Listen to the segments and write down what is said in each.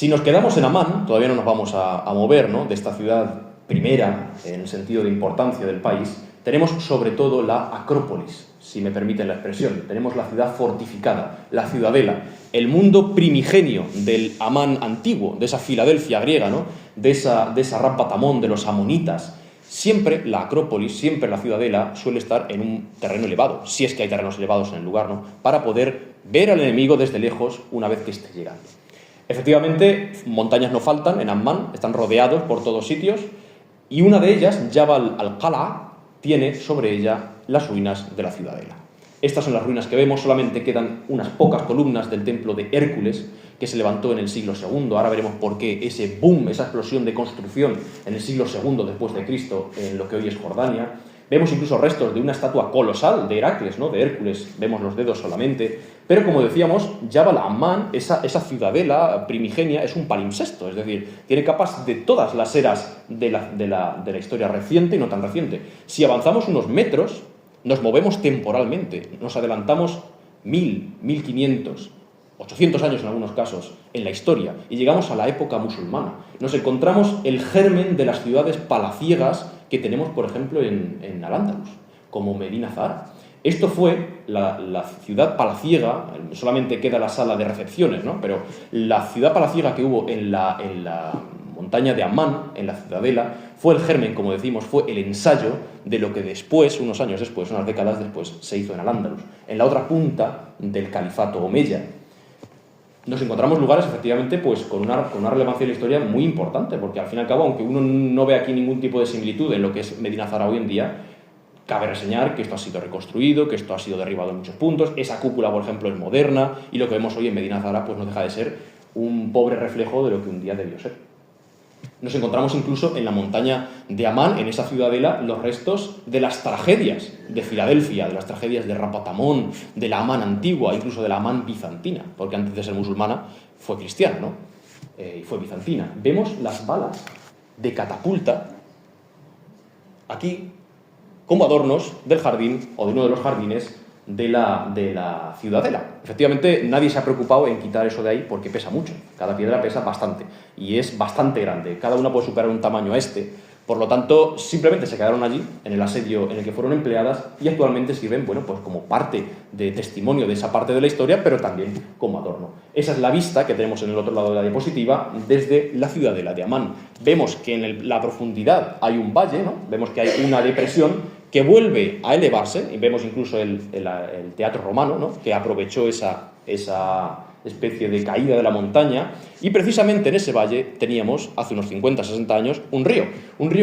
Si nos quedamos en Amán, todavía no nos vamos a mover, ¿no?, de esta ciudad primera en el sentido de importancia del país, tenemos sobre todo la Acrópolis, si me permiten la expresión. Tenemos la ciudad fortificada, la ciudadela, el mundo primigenio del Amán antiguo, de esa Filadelfia griega, ¿no?, de esa Rapatamón, de los amonitas. Siempre la Acrópolis, siempre la ciudadela suele estar en un terreno elevado, si es que hay terrenos elevados en el lugar, ¿no?, para poder ver al enemigo desde lejos una vez que esté llegando. Efectivamente, montañas no faltan en Ammán, están rodeados por todos sitios, y una de ellas, Jabal al-Qala, tiene sobre ella las ruinas de la ciudadela. Estas son las ruinas que vemos, solamente quedan unas pocas columnas del templo de Hércules, que se levantó en el siglo II. Ahora veremos por qué ese boom, esa explosión de construcción en el siglo II después de Cristo, en lo que hoy es Jordania. Vemos incluso restos de una estatua colosal de Heracles, ¿no?, de Hércules, vemos los dedos solamente. Pero como decíamos, Jabal Ammán, esa ciudadela primigenia, es un palimpsesto, es decir, tiene capas de todas las eras de la historia reciente y no tan reciente. Si avanzamos unos metros, nos movemos temporalmente, nos adelantamos 1000, 1500, 800 años en algunos casos en la historia y llegamos a la época musulmana. Nos encontramos el germen de las ciudades palaciegas que tenemos, por ejemplo, en Al-Ándalus, como Medina Zahara. Esto fue la ciudad palaciega, solamente queda la sala de recepciones, ¿no?, pero la ciudad palaciega que hubo en la montaña de Ammán, en la ciudadela, fue el germen, como decimos, fue el ensayo de lo que después, unos años después, unas décadas después, se hizo en Al-Ándalus, en la otra punta del califato omeya. Nos encontramos lugares, efectivamente, pues con una relevancia en la historia muy importante, porque al fin y al cabo, aunque uno no ve aquí ningún tipo de similitud en lo que es Medina Zahara hoy en día, cabe reseñar que esto ha sido reconstruido, que esto ha sido derribado en muchos puntos. Esa cúpula, por ejemplo, es moderna, y lo que vemos hoy en Medina Zahara pues no deja de ser un pobre reflejo de lo que un día debió ser. Nos encontramos incluso en la montaña de Ammán, en esa ciudadela, los restos de las tragedias de Filadelfia, de las tragedias de Rapatamón, de la Ammán antigua, incluso de la Ammán bizantina, porque antes de ser musulmana fue cristiana, ¿no?, y fue bizantina. Vemos las balas de catapulta aquí como adornos del jardín o de uno de los jardines de la ciudadela. Efectivamente, nadie se ha preocupado en quitar eso de ahí porque pesa mucho. Cada piedra pesa bastante y es bastante grande. Cada una puede superar un tamaño a este. Por lo tanto, simplemente se quedaron allí, en el asedio en el que fueron empleadas, y actualmente sirven, bueno, pues como parte de testimonio de esa parte de la historia, pero también como adorno. Esa es la vista que tenemos en el otro lado de la diapositiva desde la ciudadela de Ammán. Vemos que en la profundidad hay un valle, ¿no?, vemos que hay una depresión que vuelve a elevarse, y vemos incluso el teatro romano, ¿no?, que aprovechó esa especie de caída de la montaña, y precisamente en ese valle teníamos, hace unos 50-60 años, un río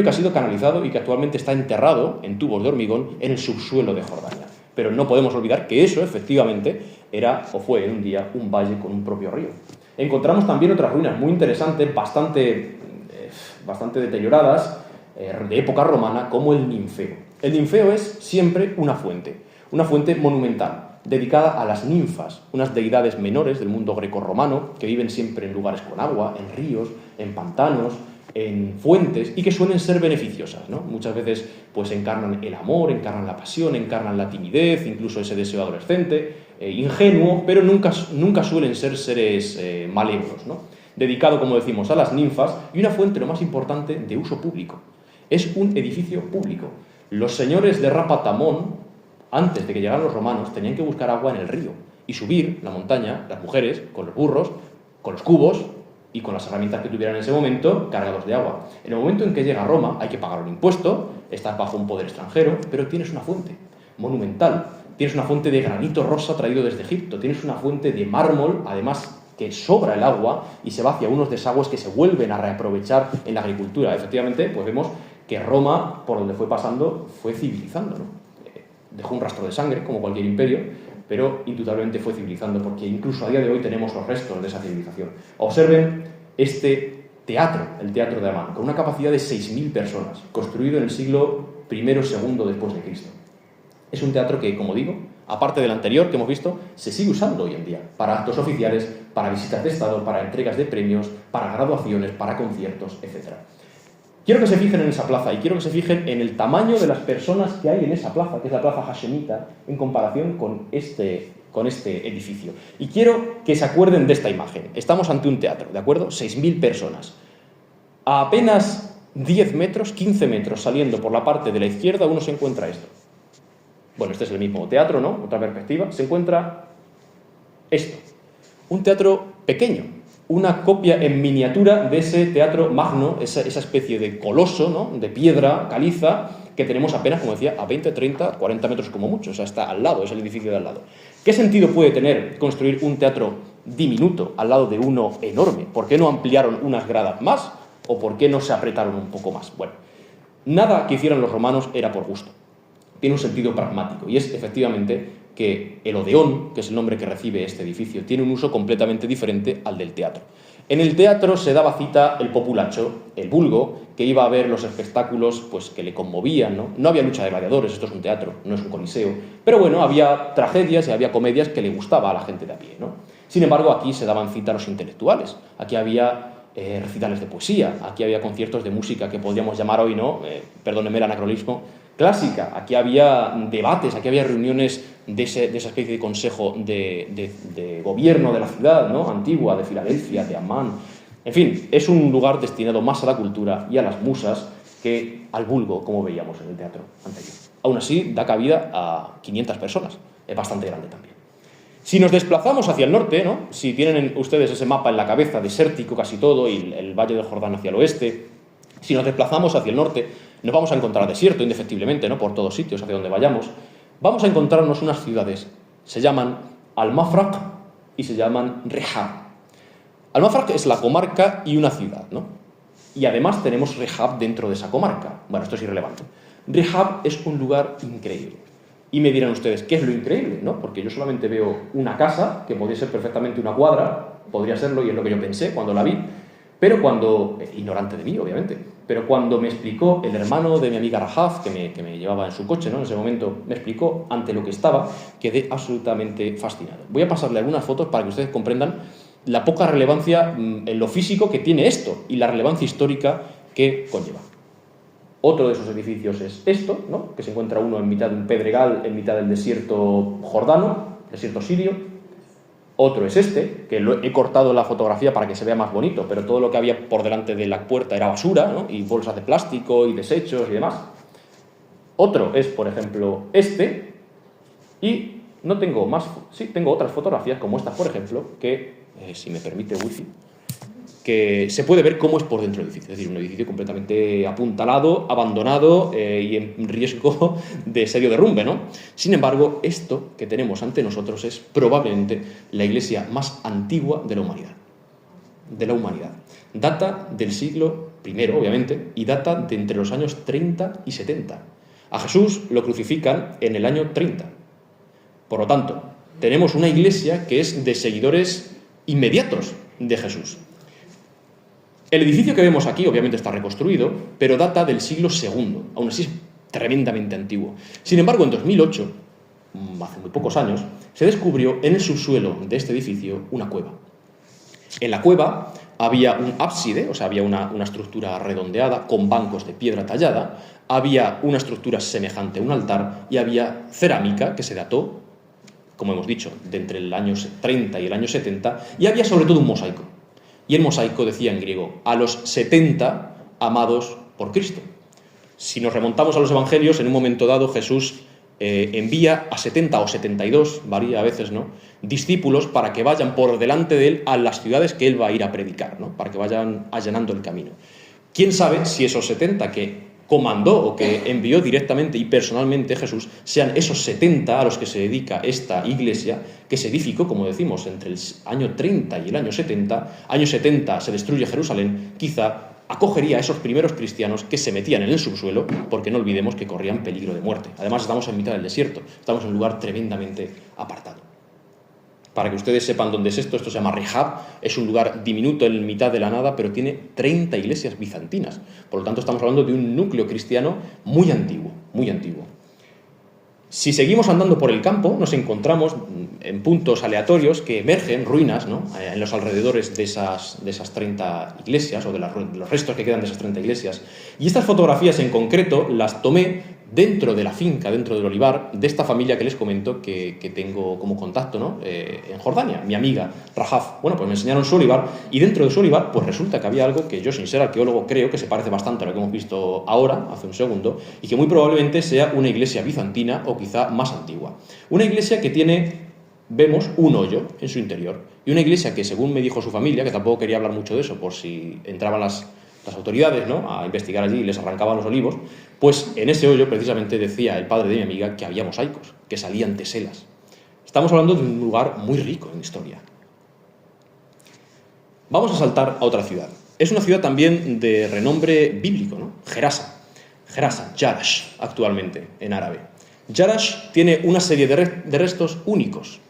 que ha sido canalizado y que actualmente está enterrado en tubos de hormigón en el subsuelo de Jordania. Pero no podemos olvidar que eso, efectivamente, era o fue en un día un valle con un propio río. Encontramos también otras ruinas muy interesantes, bastante deterioradas, de época romana, como el Ninfeo. El Ninfeo es siempre una fuente monumental, dedicada a las ninfas, unas deidades menores del mundo grecorromano que viven siempre en lugares con agua, en ríos, en pantanos, en fuentes, y que suelen ser beneficiosas, ¿no? Muchas veces pues encarnan el amor, encarnan la pasión, encarnan la timidez, incluso ese deseo adolescente, ingenuo, pero nunca suelen ser seres malévolos, ¿no? Dedicado, como decimos, a las ninfas, y una fuente, lo más importante, de uso público. Es un edificio público. Los señores de Rapatamón, antes de que llegaran los romanos, tenían que buscar agua en el río y subir la montaña, las mujeres, con los burros, con los cubos y con las herramientas que tuvieran en ese momento, cargados de agua. En el momento en que llega a Roma, hay que pagar un impuesto, estás bajo un poder extranjero, pero tienes una fuente monumental, tienes una fuente de granito rosa traído desde Egipto, tienes una fuente de mármol, además que sobra el agua y se va hacia unos desagües que se vuelven a reaprovechar en la agricultura. Efectivamente, pues vemos que Roma, por donde fue pasando, fue civilizando, ¿no? Dejó un rastro de sangre, como cualquier imperio, pero indudablemente fue civilizando, porque incluso a día de hoy tenemos los restos de esa civilización. Observen este teatro, el Teatro de Ammán, con una capacidad de 6.000 personas, construido en el siglo I o II después de Cristo. Es un teatro que, como digo, aparte del anterior que hemos visto, se sigue usando hoy en día para actos oficiales, para visitas de Estado, para entregas de premios, para graduaciones, para conciertos, etc. Quiero que se fijen en esa plaza y quiero que se fijen en el tamaño de las personas que hay en esa plaza, que es la plaza hashemita, en comparación con este con este edificio. Y quiero que se acuerden de esta imagen. Estamos ante un teatro, ¿de acuerdo? 6.000 personas. A apenas 10 metros, 15 metros saliendo por la parte de la izquierda, uno se encuentra esto. Bueno, este es el mismo teatro, ¿no? Otra perspectiva. Se encuentra esto. Un teatro pequeño, una copia en miniatura de ese teatro magno, esa especie de coloso, ¿no? De piedra caliza, que tenemos apenas, como decía, a 20, 30, 40 metros como mucho. O sea, está al lado, es el edificio de al lado. ¿Qué sentido puede tener construir un teatro diminuto al lado de uno enorme? ¿Por qué no ampliaron unas gradas más? ¿O por qué no se apretaron un poco más? Bueno, nada que hicieran los romanos era por gusto. Tiene un sentido pragmático, y es efectivamente que el Odeón, que es el nombre que recibe este edificio, tiene un uso completamente diferente al del teatro. En el teatro se daba cita el populacho, el vulgo, que iba a ver los espectáculos pues, que le conmovían, ¿no? No había lucha de gladiadores, esto es un teatro, no es un coliseo, pero bueno, había tragedias y había comedias que le gustaba a la gente de a pie, ¿no? Sin embargo, aquí se daban cita a los intelectuales, aquí había recitales de poesía, aquí había conciertos de música que podríamos llamar hoy, ¿no? Perdónenme el anacronismo, clásica, aquí había debates, aquí había reuniones de esa especie de consejo de gobierno de la ciudad, ¿no? Antigua, de Filadelfia, de Amán. En fin, es un lugar destinado más a la cultura y a las musas que al vulgo, como veíamos en el teatro anterior. Aún así, da cabida a 500 personas, es bastante grande también. Si nos desplazamos hacia el norte, ¿no? Si tienen ustedes ese mapa en la cabeza, desértico casi todo, y el Valle del Jordán hacia el oeste, si nos desplazamos hacia el norte, nos vamos a encontrar desierto, indefectiblemente, ¿no? Por todos sitios, hacia donde vayamos. Vamos a encontrarnos unas ciudades, se llaman Al-Mafraq y se llaman Rehab. Al-Mafraq es la comarca y una ciudad, ¿no? Y además tenemos Rehab dentro de esa comarca. Bueno, esto es irrelevante. Rehab es un lugar increíble. Y me dirán ustedes, ¿qué es lo increíble? ¿No? Porque yo solamente veo una casa, que podría ser perfectamente una cuadra, podría serlo, y es lo que yo pensé cuando la vi, pero cuando, ignorante de mí, obviamente, pero cuando me explicó el hermano de mi amiga Rahaf, que me llevaba en su coche, ¿no? En ese momento me explicó ante lo que estaba, quedé absolutamente fascinado. Voy a pasarle algunas fotos para que ustedes comprendan la poca relevancia en lo físico que tiene esto y la relevancia histórica que conlleva. Otro de esos edificios es esto, ¿no? Que se encuentra uno en mitad de un pedregal, en mitad del desierto jordano, desierto sirio. Otro es este, que he cortado la fotografía para que se vea más bonito, pero todo lo que había por delante de la puerta era basura, ¿no? Y bolsas de plástico y desechos y demás. Otro es, por ejemplo, este, y no tengo más, sí, tengo otras fotografías como estas, por ejemplo, que, si me permite wifi, que se puede ver cómo es por dentro del edificio. Es decir, un edificio completamente apuntalado, abandonado y en riesgo de serio derrumbe, ¿no? Sin embargo, esto que tenemos ante nosotros es probablemente la iglesia más antigua de la humanidad. Data del siglo I, obviamente, y data de entre los años 30 y 70. A Jesús lo crucifican en el año 30. Por lo tanto, tenemos una iglesia que es de seguidores inmediatos de Jesús. El edificio que vemos aquí obviamente está reconstruido, pero data del siglo II, aún así es tremendamente antiguo. Sin embargo, en 2008, hace muy pocos años, se descubrió en el subsuelo de este edificio una cueva. En la cueva había un ábside, o sea, había una estructura redondeada con bancos de piedra tallada, había una estructura semejante a un altar y había cerámica que se dató, como hemos dicho, de entre el año 30 y el año 70, y había sobre todo un mosaico. Y el mosaico decía en griego, a los 70 amados por Cristo. Si nos remontamos a los evangelios, en un momento dado Jesús envía a 70 o 72, varía a veces, ¿no?, discípulos para que vayan por delante de él a las ciudades que él va a ir a predicar, ¿no?, para que vayan allanando el camino. ¿Quién sabe si esos 70 que comandó o que envió directamente y personalmente Jesús sean esos 70 a los que se dedica esta iglesia que se edificó, como decimos, entre el año 30 y el año 70? Año 70 se destruye Jerusalén, quizá acogería a esos primeros cristianos que se metían en el subsuelo, porque no olvidemos que corrían peligro de muerte. Además, estamos en mitad del desierto, estamos en un lugar tremendamente apartado. Para que ustedes sepan dónde es esto se llama Rehab, es un lugar diminuto en mitad de la nada, pero tiene 30 iglesias bizantinas. Por lo tanto, estamos hablando de un núcleo cristiano muy antiguo, muy antiguo. Si seguimos andando por el campo, nos encontramos en puntos aleatorios que emergen ruinas, ¿no?, en los alrededores de esas 30 iglesias, o de los restos que quedan de esas 30 iglesias. Y estas fotografías en concreto las tomé dentro de la finca, dentro del olivar, de esta familia que les comento que tengo como contacto, ¿no? En Jordania, mi amiga Rahaf. Bueno, pues me enseñaron su olivar y dentro de su olivar pues resulta que había algo que yo, sin ser arqueólogo, creo que se parece bastante a lo que hemos visto ahora, hace un segundo, y que muy probablemente sea una iglesia bizantina o quizá más antigua. Una iglesia que tiene, vemos, un hoyo en su interior y una iglesia que, según me dijo su familia, que tampoco quería hablar mucho de eso por si entraban las autoridades, ¿no?, a investigar allí y les arrancaban los olivos, pues en ese hoyo precisamente decía el padre de mi amiga que había mosaicos, que salían teselas. Estamos hablando de un lugar muy rico en historia. Vamos a saltar a otra ciudad. Es una ciudad también de renombre bíblico, ¿no? Gerasa, Jerash, actualmente en árabe. Jerash tiene una serie de restos únicos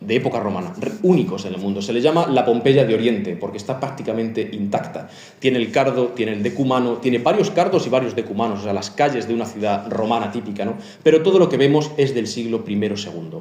de época romana, únicos en el mundo. Se le llama la Pompeya de Oriente, porque está prácticamente intacta. Tiene el cardo, tiene el decumano, tiene varios cardos y varios decumanos, o sea, las calles de una ciudad romana típica, ¿no? Pero todo lo que vemos es del siglo I-II.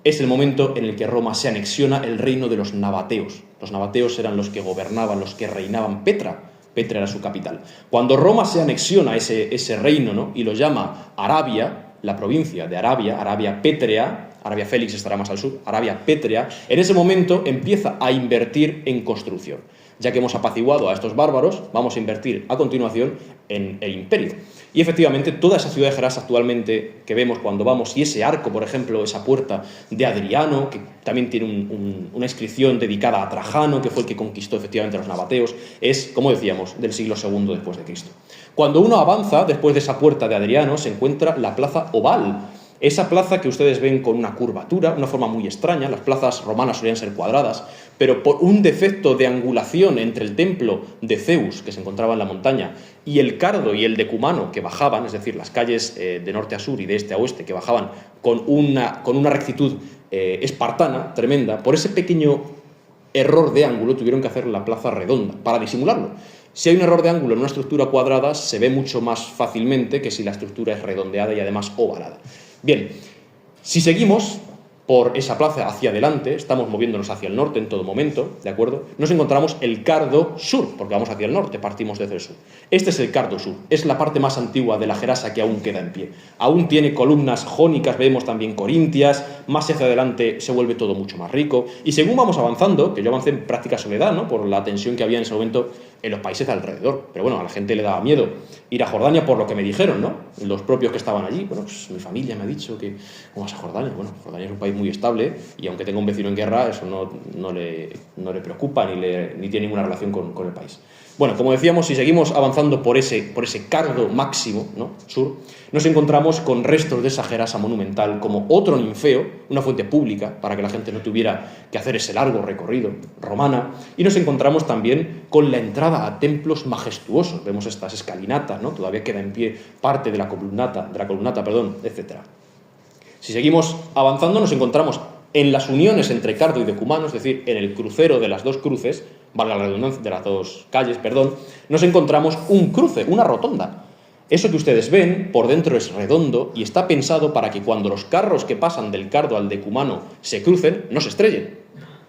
Es el momento en el que Roma se anexiona el reino de los nabateos. Los nabateos eran los que gobernaban, los que reinaban. Petra era su capital. Cuando Roma se anexiona ese reino, ¿no?, y lo llama Arabia, la provincia de Arabia, Arabia Pétrea, Arabia Félix estará más al sur, Arabia Pétrea, en ese momento empieza a invertir en construcción. Ya que hemos apaciguado a estos bárbaros, vamos a invertir a continuación en el imperio. Y efectivamente, toda esa ciudad de Gerasa actualmente que vemos cuando vamos, y ese arco, por ejemplo, esa puerta de Adriano, que también tiene una inscripción dedicada a Trajano, que fue el que conquistó efectivamente a los nabateos, es, como decíamos, del siglo II después de Cristo. Cuando uno avanza, después de esa puerta de Adriano, se encuentra la plaza oval. Esa plaza que ustedes ven con una curvatura, una forma muy extraña. Las plazas romanas solían ser cuadradas, pero por un defecto de angulación entre el templo de Zeus, que se encontraba en la montaña, y el cardo y el decumano, que bajaban, es decir, las calles de norte a sur y de este a oeste, que bajaban con una rectitud espartana, tremenda, por ese pequeño error de ángulo tuvieron que hacer la plaza redonda, para disimularlo. Si hay un error de ángulo en una estructura cuadrada, se ve mucho más fácilmente que si la estructura es redondeada y además ovalada. Bien, si seguimos por esa plaza hacia adelante, estamos moviéndonos hacia el norte en todo momento, ¿de acuerdo? Nos encontramos el Cardo Sur, porque vamos hacia el norte, partimos desde el sur. Este es el Cardo Sur, es la parte más antigua de la Gerasa que aún queda en pie. Aún tiene columnas jónicas, vemos también corintias, más hacia adelante se vuelve todo mucho más rico. Y según vamos avanzando, que yo avancé en práctica soledad, ¿no?, por la tensión que había en ese momento en los países de alrededor. Pero bueno, a la gente le daba miedo ir a Jordania por lo que me dijeron, ¿no?, los propios que estaban allí. Bueno, pues mi familia me ha dicho que, ¿cómo vas a Jordania? Bueno, Jordania es un país muy estable y aunque tenga un vecino en guerra, eso no le preocupa ni tiene ninguna relación con el país. Bueno, como decíamos, si seguimos avanzando por ese cardo máximo, ¿no?, sur, nos encontramos con restos de esa Gerasa monumental, como otro ninfeo, una fuente pública, para que la gente no tuviera que hacer ese largo recorrido, romana, y nos encontramos también con la entrada a templos majestuosos. Vemos estas escalinatas, ¿no?, todavía queda en pie parte de la columnata, etc. Si seguimos avanzando, nos encontramos en las uniones entre cardo y decumano, es decir, en el crucero de las dos cruces, valga la redundancia, de las dos calles, nos encontramos un cruce, una rotonda. Eso que ustedes ven por dentro es redondo y está pensado para que cuando los carros que pasan del cardo al decumano se crucen, no se estrellen.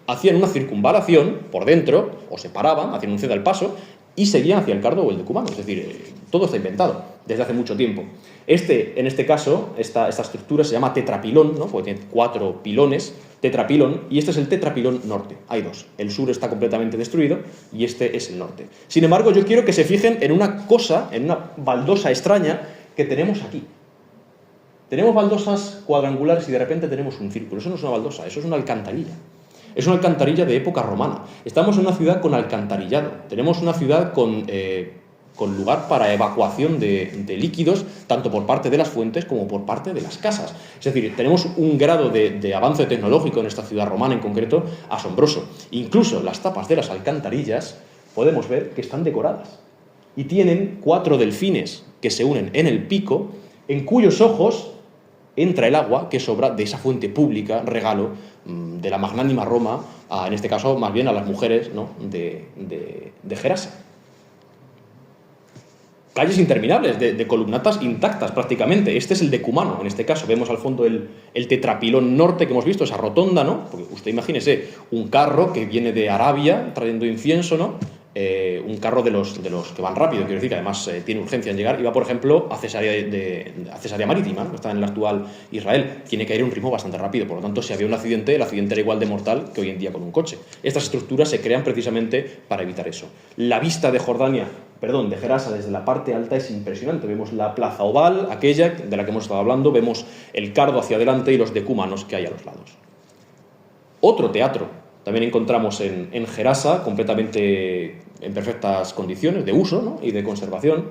Hacían una circunvalación por dentro, o se paraban, hacían un ceda al paso, y seguían hacia el cardo o el decumano. Es decir, todo está inventado desde hace mucho tiempo. En este caso, esta estructura se llama tetrapilón, ¿no?, porque tiene 4 pilones, tetrapilón, y este es el tetrapilón norte. Hay 2. El sur está completamente destruido y este es el norte. Sin embargo, yo quiero que se fijen en una cosa, en una baldosa extraña que tenemos aquí. Tenemos baldosas cuadrangulares y de repente tenemos un círculo. Eso no es una baldosa, eso es una alcantarilla. Es una alcantarilla de época romana. Estamos en una ciudad con alcantarillado. Tenemos una ciudad con lugar para evacuación de líquidos, tanto por parte de las fuentes como por parte de las casas. Es decir, tenemos un grado de avance tecnológico en esta ciudad romana en concreto asombroso. Incluso las tapas de las alcantarillas podemos ver que están decoradas y tienen 4 delfines que se unen en el pico, en cuyos ojos entra el agua que sobra de esa fuente pública, regalo de la magnánima Roma, en este caso más bien a las mujeres, ¿no?, de Gerasa. Calles interminables, de columnatas intactas prácticamente. Este es el decumano, en este caso. Vemos al fondo el tetrapilón norte que hemos visto, esa rotonda, ¿no? Porque usted imagínese un carro que viene de Arabia trayendo incienso, ¿no?, un carro de los que van rápido, quiero decir, que además tiene urgencia en llegar, y va, por ejemplo, a Cesarea Marítima, ¿no? Está en el actual Israel. Tiene que ir a un ritmo bastante rápido, por lo tanto, si había un accidente, el accidente era igual de mortal que hoy en día con un coche. Estas estructuras se crean precisamente para evitar eso. La vista de de Gerasa desde la parte alta es impresionante. Vemos la plaza oval, aquella de la que hemos estado hablando, vemos el cardo hacia adelante y los decúmanos que hay a los lados. Otro teatro también encontramos en Gerasa, completamente en perfectas condiciones de uso, ¿no? Y de conservación.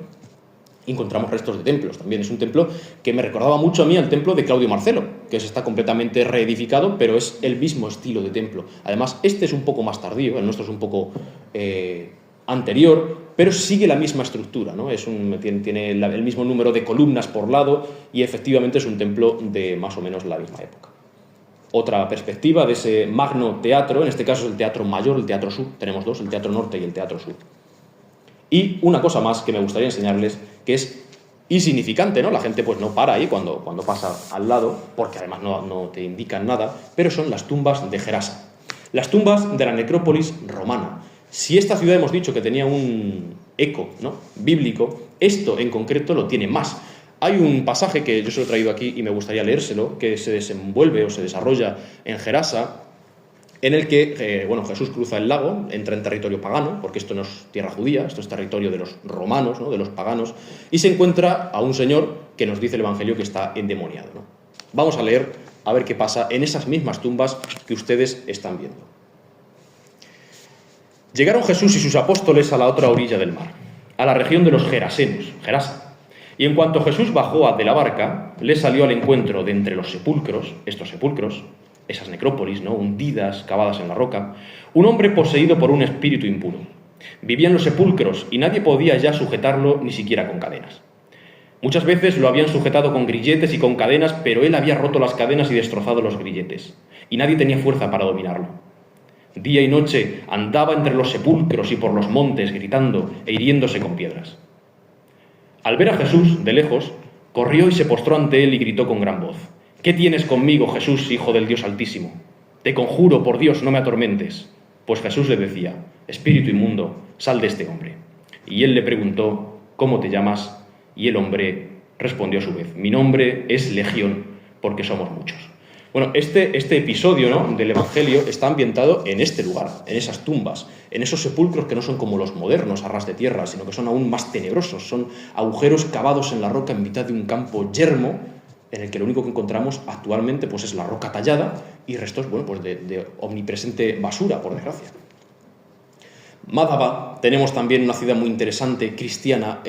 Encontramos restos de templos. También es un templo que me recordaba mucho a mí al templo de Claudio Marcelo, que está completamente reedificado, pero es el mismo estilo de templo. Además, este es un poco más tardío, el nuestro es un poco anterior, pero sigue la misma estructura, ¿no? Tiene el mismo número de columnas por lado y efectivamente es un templo de más o menos la misma época. Otra perspectiva de ese magno teatro, en este caso es el Teatro Mayor, el Teatro Sur, tenemos dos, el Teatro Norte y el Teatro Sur. Y una cosa más que me gustaría enseñarles, que es insignificante, ¿no? La gente pues no para ahí cuando pasa al lado, porque además no te indican nada, pero son las tumbas de Gerasa. Las tumbas de la necrópolis romana. Si esta ciudad hemos dicho que tenía un eco, ¿no?, bíblico, esto en concreto lo tiene más. Hay un pasaje que yo se lo he traído aquí y me gustaría leérselo, que se desenvuelve o se desarrolla en Gerasa, en el que Jesús cruza el lago, entra en territorio pagano, porque esto no es tierra judía, esto es territorio de los romanos, ¿no?, de los paganos, y se encuentra a un señor que nos dice el Evangelio que está endemoniado, ¿no? Vamos a leer a ver qué pasa en esas mismas tumbas que ustedes están viendo. Llegaron Jesús y sus apóstoles a la otra orilla del mar, a la región de los Gerasenos, Gerasa. Y en cuanto Jesús bajó de la barca, le salió al encuentro de entre los sepulcros, esas necrópolis, ¿no?, hundidas, cavadas en la roca, un hombre poseído por un espíritu impuro. Vivía en los sepulcros y nadie podía ya sujetarlo ni siquiera con cadenas. Muchas veces lo habían sujetado con grilletes y con cadenas, pero él había roto las cadenas y destrozado los grilletes, y nadie tenía fuerza para dominarlo. Día y noche andaba entre los sepulcros y por los montes gritando e hiriéndose con piedras. Al ver a Jesús de lejos, corrió y se postró ante él y gritó con gran voz: «¿Qué tienes conmigo, Jesús, Hijo del Dios Altísimo? Te conjuro, por Dios, no me atormentes». Pues Jesús le decía: «Espíritu inmundo, sal de este hombre». Y él le preguntó: «¿Cómo te llamas?». Y el hombre respondió a su vez: «Mi nombre es Legión, porque somos muchos». Bueno, este episodio, ¿no?, del Evangelio está ambientado en este lugar, en esas tumbas, en esos sepulcros que no son como los modernos a ras de tierra, sino que son aún más tenebrosos, son agujeros cavados en la roca en mitad de un campo yermo, en el que lo único que encontramos actualmente pues es la roca tallada y restos de omnipresente basura, por desgracia. Madaba, tenemos también una ciudad muy interesante, cristiana.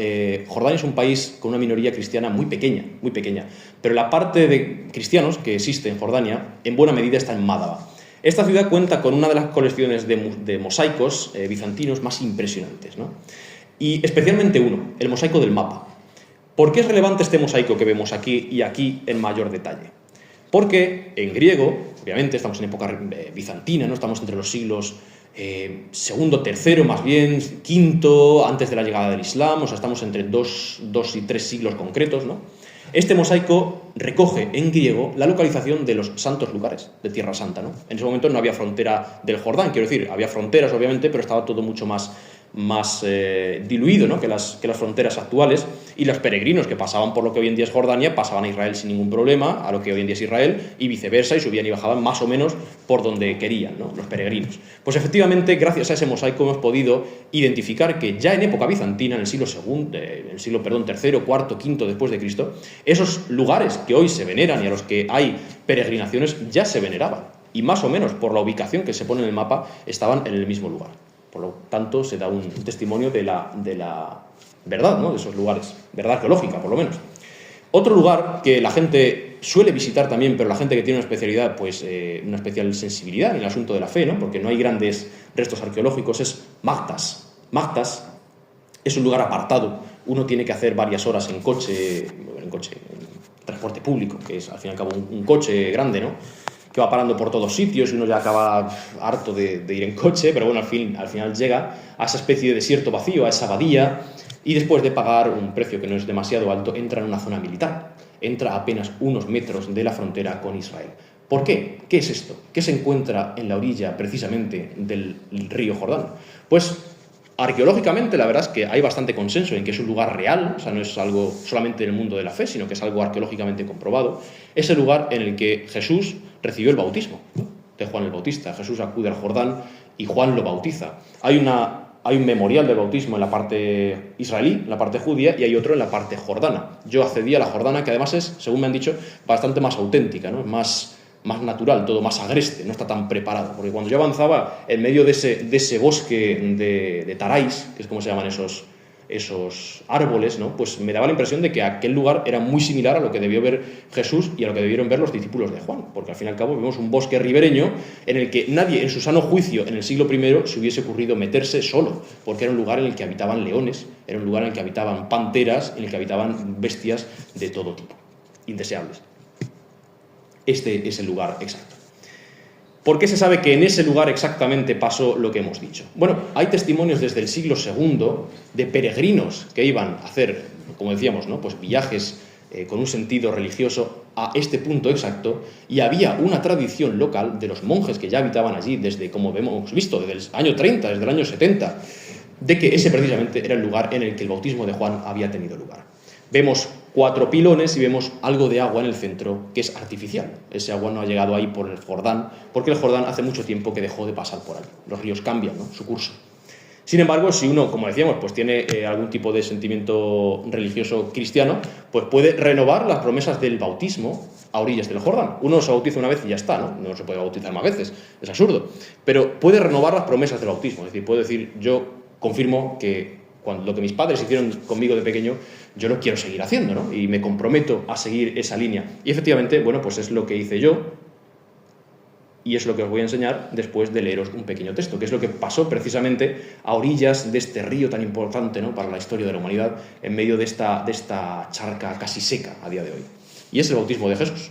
Jordania es un país con una minoría cristiana muy pequeña, pero la parte de cristianos que existe en Jordania, en buena medida está en Madaba. Esta ciudad cuenta con una de las colecciones de mosaicos bizantinos más impresionantes, ¿no? Y especialmente uno, el mosaico del mapa. ¿Por qué es relevante este mosaico que vemos aquí y aquí en mayor detalle? Porque en griego, obviamente estamos en época bizantina, ¿no? Estamos entre los siglos segundo, tercero, más bien, quinto, antes de la llegada del Islam, o sea, estamos entre dos y tres siglos concretos, ¿no? Este mosaico recoge en griego la localización de los santos lugares de Tierra Santa, ¿no? En ese momento no había frontera del Jordán, quiero decir, había fronteras, obviamente, pero estaba todo mucho más diluido, ¿no?, que las fronteras actuales, y los peregrinos que pasaban por lo que hoy en día es Jordania pasaban a Israel sin ningún problema, a lo que hoy en día es Israel, y viceversa, y subían y bajaban más o menos por donde querían, ¿no?, los peregrinos. Pues efectivamente, gracias a ese mosaico hemos podido identificar que ya en época bizantina, en el siglo tercero, cuarto, quinto después de Cristo, esos lugares que hoy se veneran y a los que hay peregrinaciones ya se veneraban, y más o menos por la ubicación que se pone en el mapa estaban en el mismo lugar. Por lo tanto, se da un testimonio de la verdad, ¿no?, de esos lugares, verdad arqueológica, por lo menos. Otro lugar que la gente suele visitar también, pero la gente que tiene una especialidad, pues una especial sensibilidad en el asunto de la fe, ¿no?, porque no hay grandes restos arqueológicos, es Magtas. Magtas es un lugar apartado. Uno tiene que hacer varias horas en transporte público, que es al fin y al cabo un coche grande, ¿no?, que va parando por todos sitios y uno ya acaba harto de ir en coche, pero bueno, al final llega a esa especie de desierto vacío, a esa abadía, y después de pagar un precio que no es demasiado alto, entra en una zona militar, entra a apenas unos metros de la frontera con Israel. ¿Por qué? ¿Qué es esto? ¿Qué se encuentra en la orilla precisamente del río Jordán? Pues Arqueológicamente, la verdad es que hay bastante consenso en que es un lugar real, o sea, no es algo solamente en el mundo de la fe, sino que es algo arqueológicamente comprobado. Es el lugar en el que Jesús recibió el bautismo, ¿no?, de Juan el Bautista. Jesús acude al Jordán y Juan lo bautiza. Hay un memorial del bautismo en la parte israelí, en la parte judía, y hay otro en la parte jordana. Yo accedí a la jordana, que además es, según me han dicho, bastante más auténtica, ¿no? Es más natural, todo más agreste, no está tan preparado. Porque cuando yo avanzaba en medio de ese bosque de taráis, que es como se llaman esos árboles, ¿no?, pues me daba la impresión de que aquel lugar era muy similar a lo que debió ver Jesús y a lo que debieron ver los discípulos de Juan, porque al fin y al cabo vemos un bosque ribereño en el que nadie en su sano juicio en el siglo I se hubiese ocurrido meterse solo, porque era un lugar en el que habitaban leones, era un lugar en el que habitaban panteras, en el que habitaban bestias de todo tipo, indeseables. Este es el lugar exacto. ¿Por qué se sabe que en ese lugar exactamente pasó lo que hemos dicho? Bueno, hay testimonios desde el siglo II de peregrinos que iban a hacer, como decíamos, ¿no?, pues viajes con un sentido religioso a este punto exacto, y había una tradición local de los monjes que ya habitaban allí desde, como hemos visto, desde el año 30, desde el año 70, de que ese precisamente era el lugar en el que el bautismo de Juan había tenido lugar. Vemos 4 pilones y vemos algo de agua en el centro que es artificial. Ese agua no ha llegado ahí por el Jordán, porque el Jordán hace mucho tiempo que dejó de pasar por ahí. Los ríos cambian, ¿no?, su curso. Sin embargo, si uno, como decíamos, pues tiene algún tipo de sentimiento religioso cristiano, pues puede renovar las promesas del bautismo a orillas del Jordán. Uno se bautiza una vez y ya está, ¿no? No se puede bautizar más veces, es absurdo. Pero puede renovar las promesas del bautismo, es decir, puede decir, yo confirmo que lo que mis padres hicieron conmigo de pequeño, yo lo quiero seguir haciendo, ¿no?, y me comprometo a seguir esa línea. Y efectivamente, bueno, pues es lo que hice yo, y es lo que os voy a enseñar después de leeros un pequeño texto, que es lo que pasó precisamente a orillas de este río tan importante, ¿no?, para la historia de la humanidad, en medio de esta charca casi seca a día de hoy. Y es el bautismo de Jesús,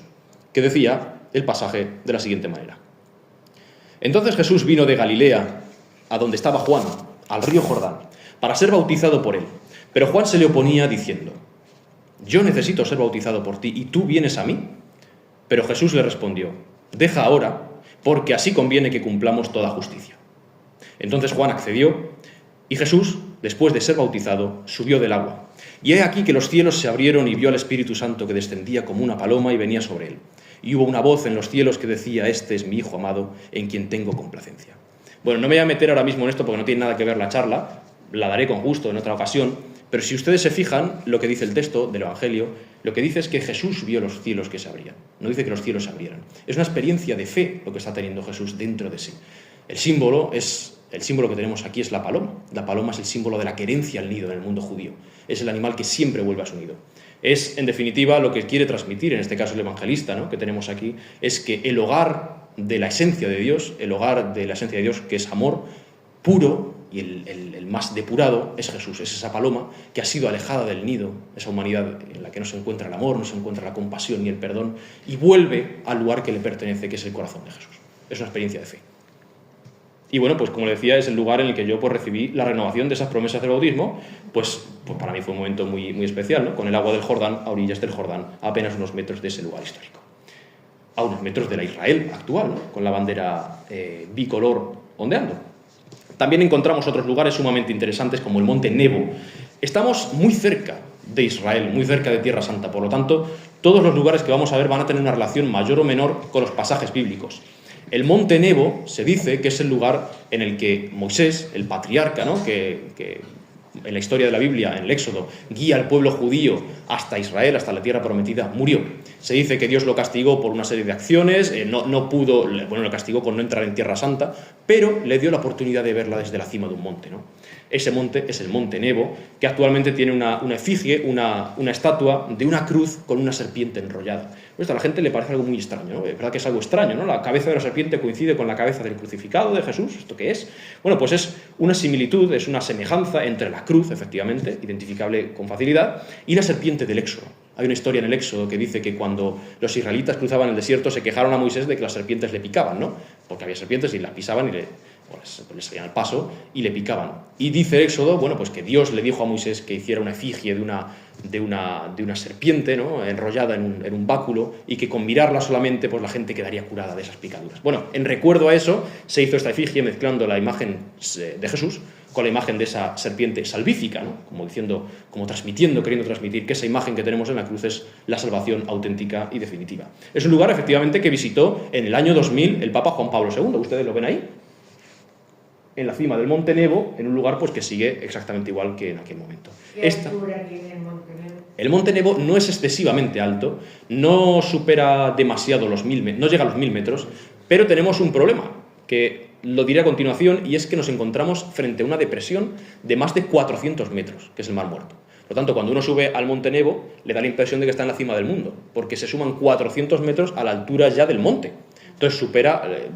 que decía el pasaje de la siguiente manera. Entonces Jesús vino de Galilea, a donde estaba Juan, al río Jordán, para ser bautizado por él. Pero Juan se le oponía diciendo, yo necesito ser bautizado por ti, ¿y tú vienes a mí? Pero Jesús le respondió, deja ahora, porque así conviene que cumplamos toda justicia. Entonces Juan accedió, y Jesús, después de ser bautizado, subió del agua. Y he aquí que los cielos se abrieron y vio al Espíritu Santo que descendía como una paloma y venía sobre él. Y hubo una voz en los cielos que decía, este es mi Hijo amado, en quien tengo complacencia. Bueno, no me voy a meter ahora mismo en esto porque no tiene nada que ver la charla, la daré con gusto en otra ocasión, pero si ustedes se fijan, lo que dice el texto del Evangelio, lo que dice es que Jesús vio los cielos que se abrían, no dice que los cielos se abrieran. Es una experiencia de fe lo que está teniendo Jesús dentro de sí. El símbolo que tenemos aquí es la paloma. La paloma es el símbolo de la querencia al nido en el mundo judío. Es el animal que siempre vuelve a su nido. Es, en definitiva, lo que quiere transmitir, en este caso el evangelista, ¿no?, que tenemos aquí, es que el hogar de la esencia de Dios, que es amor puro, y el más depurado es Jesús, es esa paloma que ha sido alejada del nido, esa humanidad en la que no se encuentra el amor, no se encuentra la compasión ni el perdón, y vuelve al lugar que le pertenece, que es el corazón de Jesús. Es una experiencia de fe. Y bueno, pues como le decía, es el lugar en el que yo pues recibí la renovación de esas promesas del bautismo, pues para mí fue un momento muy, muy especial, ¿no?, con el agua del Jordán, a orillas del Jordán, a apenas unos metros de ese lugar histórico. A unos metros de la Israel actual, ¿no?, con la bandera bicolor ondeando. También encontramos otros lugares sumamente interesantes como el monte Nebo. Estamos muy cerca de Israel, muy cerca de Tierra Santa, por lo tanto, todos los lugares que vamos a ver van a tener una relación mayor o menor con los pasajes bíblicos. El monte Nebo se dice que es el lugar en el que Moisés, el patriarca, ¿no?, que en la historia de la Biblia, en el Éxodo, guía al pueblo judío hasta Israel, hasta la tierra prometida, murió. Se dice que Dios lo castigó por una serie de acciones, lo castigó con no entrar en Tierra Santa, pero le dio la oportunidad de verla desde la cima de un monte, ¿no? Ese monte es el monte Nebo, que actualmente tiene una efigie, una estatua de una cruz con una serpiente enrollada. Esto a la gente le parece algo muy extraño, ¿no? Es verdad que es algo extraño, ¿no? La cabeza de la serpiente coincide con la cabeza del crucificado de Jesús. ¿Esto qué es? Bueno, pues es una similitud, es una semejanza entre la cruz, efectivamente, identificable con facilidad, y la serpiente del Éxodo. Hay una historia en el Éxodo que dice que cuando los israelitas cruzaban el desierto se quejaron a Moisés de que las serpientes le picaban, ¿no? Porque había serpientes y las pisaban y les salían al paso y le picaban. Y dice el Éxodo, bueno, pues que Dios le dijo a Moisés que hiciera una efigie de una serpiente, ¿no?, enrollada en un báculo, y que con mirarla solamente pues la gente quedaría curada de esas picaduras. Bueno, en recuerdo a eso se hizo esta efigie mezclando la imagen de Jesús con la imagen de esa serpiente salvífica, ¿no? Como diciendo, como transmitiendo, queriendo transmitir que esa imagen que tenemos en la cruz es la salvación auténtica y definitiva. Es un lugar, efectivamente, que visitó en el año 2000 el Papa Juan Pablo II. ¿Ustedes lo ven ahí? En la cima del Monte Nebo, en un lugar pues, que sigue exactamente igual que en aquel momento. ¿Qué altura tiene el Monte Nebo? El Monte Nebo no es excesivamente alto, no supera demasiado los 1000 metros, no llega a los 1000 metros, pero tenemos un problema, que lo diré a continuación, y es que nos encontramos frente a una depresión de más de 400 metros, que es el Mar Muerto. Por lo tanto, cuando uno sube al Monte Nebo, le da la impresión de que está en la cima del mundo, porque se suman 400 metros a la altura ya del monte. Entonces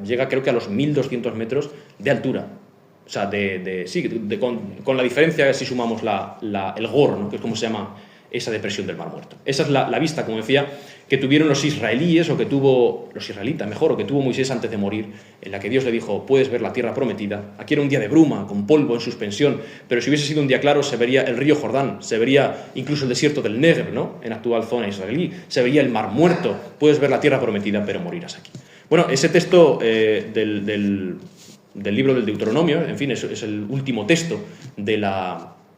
llega creo que a los 1200 metros de altura. O sea, con la diferencia si sumamos el Gor, ¿no? Que es como se llama esa depresión del Mar Muerto. Esa es la vista, como decía, que tuvieron los israelíes, o que tuvo los israelitas, mejor, o que tuvo Moisés antes de morir, en la que Dios le dijo, puedes ver la tierra prometida. Aquí era un día de bruma, con polvo en suspensión, pero si hubiese sido un día claro, se vería el río Jordán, se vería incluso el desierto del Negev, ¿no? En actual zona israelí, se vería el Mar Muerto, puedes ver la tierra prometida, pero morirás aquí. Bueno, ese texto del libro del Deuteronomio, en fin, es el último texto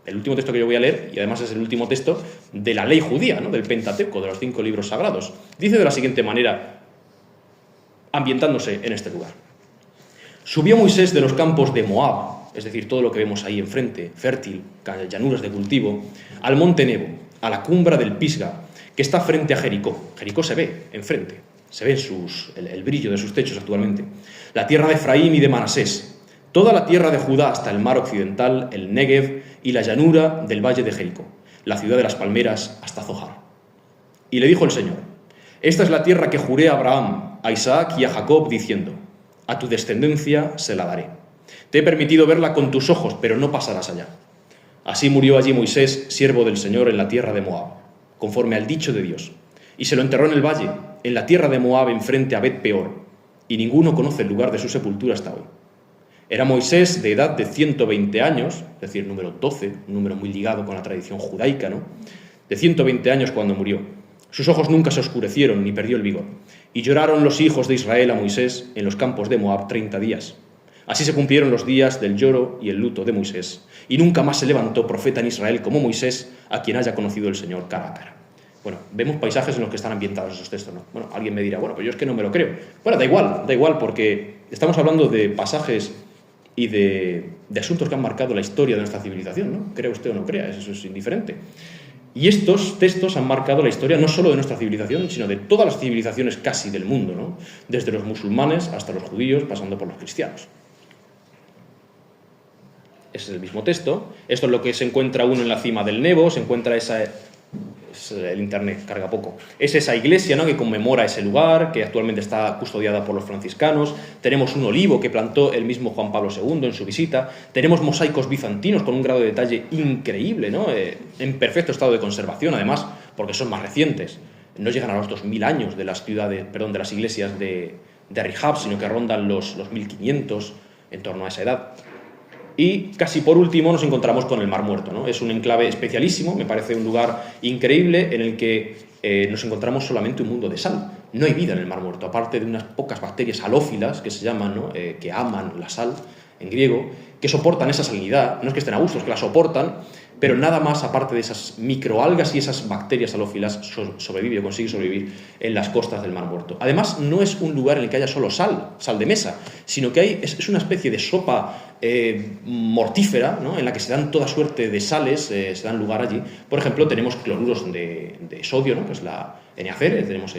el último texto que yo voy a leer, y además es el último texto de la ley judía, ¿no? Del Pentateuco, de los 5 libros sagrados. Dice de la siguiente manera, ambientándose en este lugar. Subió Moisés de los campos de Moab, es decir, todo lo que vemos ahí enfrente, fértil, llanuras de cultivo, al monte Nebo, a la cumbre del Pisga, que está frente a Jericó. Jericó se ve enfrente, se ve el brillo de sus techos actualmente. La tierra de Efraín y de Manasés, toda la tierra de Judá hasta el mar occidental, el Negev y la llanura del valle de Jericó, la ciudad de las palmeras hasta Zohar. Y le dijo el Señor, esta es la tierra que juré a Abraham, a Isaac y a Jacob, diciendo, a tu descendencia se la daré. Te he permitido verla con tus ojos, pero no pasarás allá. Así murió allí Moisés, siervo del Señor, en la tierra de Moab, conforme al dicho de Dios. Y se lo enterró en el valle, en la tierra de Moab, enfrente a Bet Peor, y ninguno conoce el lugar de su sepultura hasta hoy. Era Moisés de edad de 120 años, es decir, número 12, un número muy ligado con la tradición judaica, ¿no? De 120 años cuando murió. Sus ojos nunca se oscurecieron ni perdió el vigor. Y lloraron los hijos de Israel a Moisés en los campos de Moab 30 días. Así se cumplieron los días del lloro y el luto de Moisés. Y nunca más se levantó profeta en Israel como Moisés, a quien haya conocido el Señor cara a cara. Bueno, vemos paisajes en los que están ambientados esos textos, ¿no? Bueno, alguien me dirá, bueno, pues yo es que no me lo creo. Bueno, da igual, porque estamos hablando de pasajes y de asuntos que han marcado la historia de nuestra civilización, ¿no? Crea usted o no crea, eso es indiferente. Y estos textos han marcado la historia no solo de nuestra civilización, sino de todas las civilizaciones casi del mundo, ¿no? Desde los musulmanes hasta los judíos, pasando por los cristianos. Ese es el mismo texto. Esto es lo que se encuentra uno en la cima del Nebo, se encuentra el internet carga poco. Es esa iglesia, ¿no?, que conmemora ese lugar, que actualmente está custodiada por los franciscanos. Tenemos un olivo que plantó el mismo Juan Pablo II en su visita. Tenemos mosaicos bizantinos con un grado de detalle increíble, ¿no? En perfecto estado de conservación, además, porque son más recientes. No llegan a los 2000 años de las iglesias de Rihab, sino que rondan los 1500 en torno a esa edad. Y casi por último nos encontramos con el Mar Muerto, ¿no? Es un enclave especialísimo, me parece un lugar increíble en el que nos encontramos solamente un mundo de sal. No hay vida en el Mar Muerto, aparte de unas pocas bacterias halófilas que se llaman, ¿no? Que aman la sal en griego, que soportan esa salinidad, no es que estén a gusto, es que la soportan, pero nada más aparte de esas microalgas y esas bacterias halófilas consigue sobrevivir en las costas del Mar Muerto. Además, no es un lugar en el que haya solo sal de mesa, sino que es una especie de sopa mortífera, ¿no?, en la que se dan toda suerte de sales, se dan lugar allí. Por ejemplo, tenemos cloruros de sodio, ¿no?, que es la NaCl, tenemos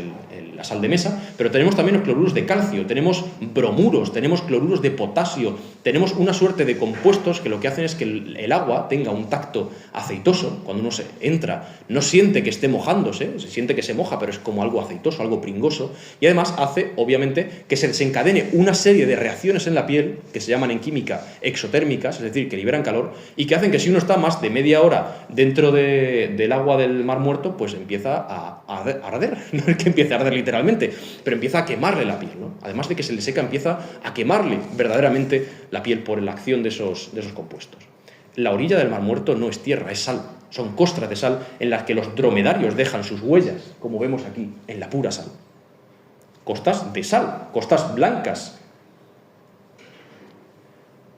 la sal de mesa, pero tenemos también los cloruros de calcio, tenemos bromuros, tenemos cloruros de potasio, tenemos una suerte de compuestos que lo que hacen es que el agua tenga un tacto aceitoso. Cuando uno se entra, no siente que esté mojándose, se siente que se moja, pero es como algo aceitoso, algo pringoso, y además hace, obviamente, que se desencadene una serie de reacciones en la piel, que se llaman en química exotérmicas, es decir, que liberan calor, y que hacen que si uno está más de media hora dentro del agua del Mar Muerto, pues empieza a arder, no es que empiece a arder literalmente, pero empieza a quemarle la piel, ¿no? Además de que se le seca, empieza a quemarle verdaderamente la piel por la acción de esos compuestos. La orilla del Mar Muerto no es tierra, es sal, son costras de sal en las que los dromedarios dejan sus huellas, como vemos aquí, en la pura sal. Costas de sal, costas blancas,